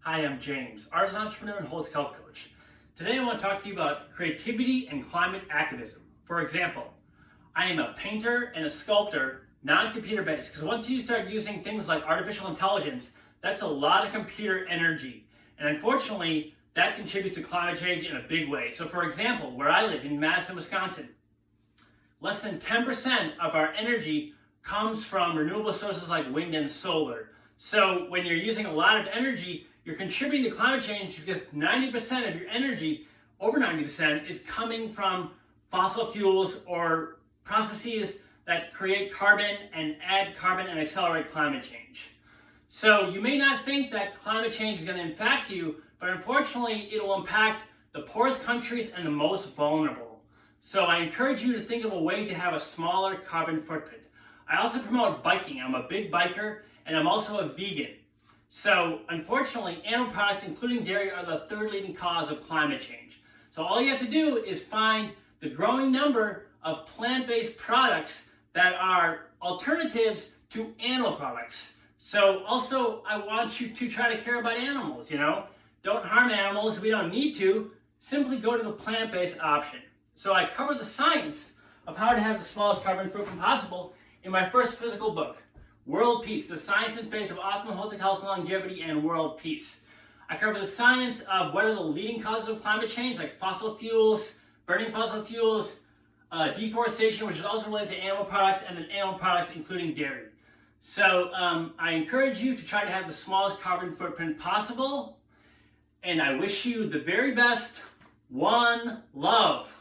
Hi, I'm James, artist entrepreneur and holistic health coach. Today I want to talk to you about creativity and climate activism. For example, I am a painter and a sculptor, non-computer based, because once you start using things like artificial intelligence, that's a lot of computer energy. And unfortunately, that contributes to climate change in a big way. So for example, where I live in Madison, Wisconsin, less than 10% of our energy comes from renewable sources like wind and solar. So when you're using a lot of energy, you're contributing to climate change because 90% of your energy, over 90%, is coming from fossil fuels or processes that create carbon and add carbon and accelerate climate change. So you may not think that climate change is going to impact you, but unfortunately it will impact the poorest countries and the most vulnerable. So I encourage you to think of a way to have a smaller carbon footprint. I also promote biking. I'm a big biker and I'm also a vegan. So unfortunately, animal products, including dairy, are the third leading cause of climate change. So all you have to do is find the growing number of plant-based products that are alternatives to animal products. So also, I want you to try to care about animals, Don't harm animals if we don't need to. Simply go to the plant-based option. So I cover the science of how to have the smallest carbon footprint possible in my first physical book, World Peace, the Science and Faith of Optimal Holistic Health and Longevity and World Peace. I cover the science of what are the leading causes of climate change, like fossil fuels, burning fossil fuels, deforestation, which is also related to animal products, and then animal products including dairy. So I encourage you to try to have the smallest carbon footprint possible, and I wish you the very best. One love.